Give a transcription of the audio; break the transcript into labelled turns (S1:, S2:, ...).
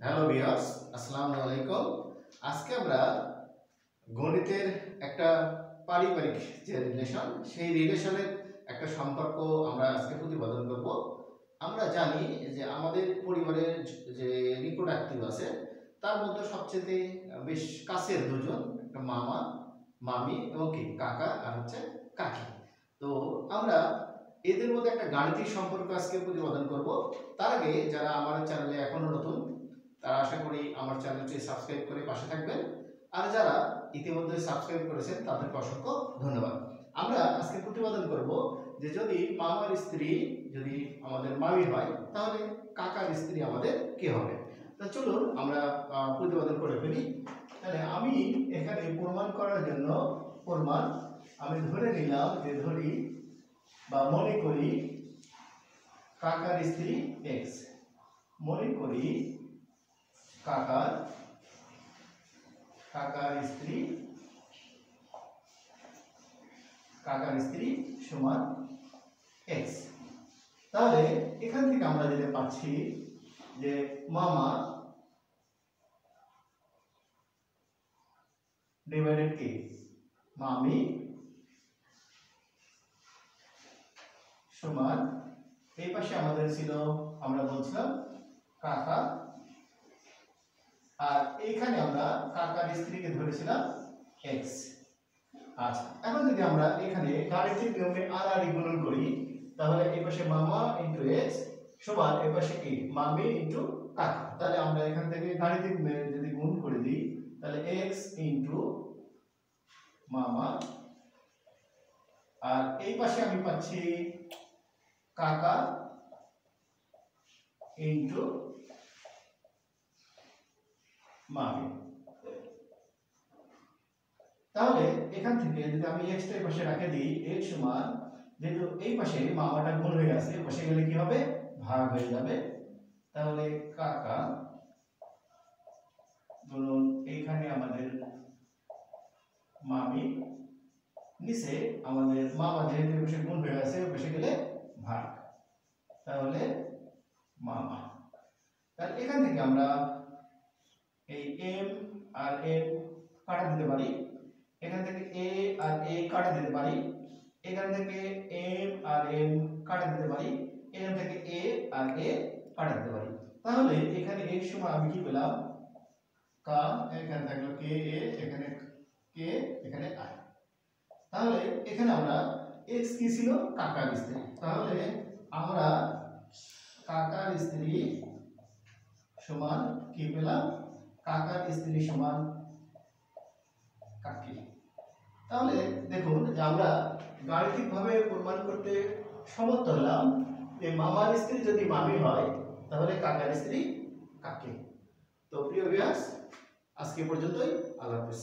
S1: Hello viewers, আসসালামু আলাইকুম। আজকে আমরা গণিতের একটা পারিবারিক যে রিলেশন, সেই রিলেশনের একটা সম্পর্ক আমরা আজকে প্রতিপাদন করব। আমরা জানি যে আমাদের পরিবারের যে নিকট আত্মীয় আছে তার মধ্যে সবচেয়ে বেশ কাছের দুজন, একটা মামা, মামি এবং কি কাকা আর হচ্ছে কাকি। তো আমরা এদের মধ্যে একটা গাণিতিক সম্পর্ক আজকে প্রতিপাদন করব। তার আগে যারা আমার চ্যানেলে এখনো নতুন, তারা আশা করি আমার চ্যানেলটি সাবস্ক্রাইব করে পাশে থাকবেন, আর যারা ইতিমধ্যে সাবস্ক্রাইব করেছেন তাদেরকে অসংখ্য ধন্যবাদ। আমরা আজকে প্রতিপাদন করব যে যদি মামার স্ত্রী যদি আমাদের মামি হয় তাহলে কাকার স্ত্রী আমাদের কে হবে। তা চলুন আমরা প্রতিপাদন করে ফেলি। তাহলে আমি এখানে প্রমাণ করার জন্য প্রমাণ আমি ধরে নিলাম যে ধরি বা মনে করি কাকার স্ত্রী এক্স, মনে করি কাকার স্ত্রী সমান এক্স। তাহলে এখান থেকে আমরা যেটা পাচ্ছি যে মামা ডিভাইডেড কে মামি সমান, এই পাশে আমাদের ছিল আমরা বলছিলাম কাকা, আর এইখানে আমরা কাকার স্ত্রীকে ধরেছিলাম এক্স। আচ্ছা, এখন যদি আমরা এখানে গাণিতিক নিয়মে আর গুণন করি তাহলে এই পাশে মামা ইনটু এক্স সমান এই পাশে কি মামি ইনটু কাকা। তাহলে আমরা এখান থেকে গাণিতিক যদি গুণ করে দিই তাহলে এক্স ইনটু মামা, আর এই পাশে আমি পাচ্ছি কাকা ইনটু মামি। তাহলে এখান থেকে যদি আমি x টা এই পাশে রেখে দিই, x সমান যেহেতু এই পাশে মামাটা গুণ হয়ে আছে এই পাশে গেলে কি হবে ভাগ হয়ে যাবে। তাহলে কাকা গুণন এইখানে আমাদের মামি, নিচে আমাদের মামা যেহেতু এই পাশে গুণ হয়ে আছে এই পাশে গেলে ভাগ, তাহলে মামা। তাহলে এখান থেকে আমরা এই m আর n কাটা দিতে পারি, এখান থেকে a আর a কাটা দিতে পারি, এখান থেকে m আর m কাটা দিতে পারি, এখান থেকে a আর a কাটা দিতে পারি। তাহলে এখানে x সমান আমি কি পেলাম কা, এখানে থাকলো k a, এখানে k, এখানে i। তাহলে এখানে আমরা x কি ছিল কাকার স্ত্রী, তাহলে আমরা কাকার স্ত্রী সমান কি পেলাম কাকার স্ত্রী সমান কাকি। তাহলে দেখুন যে আমরা গাণিতিকভাবে প্রমাণ করতে সমর্থ হলাম যে মামার স্ত্রী যদি মামি হয় তাহলে কাকার স্ত্রী কাকি। তো প্রিয় ভিউয়ার্স, আজকে পর্যন্তই, আল্লাহ হাফেজ।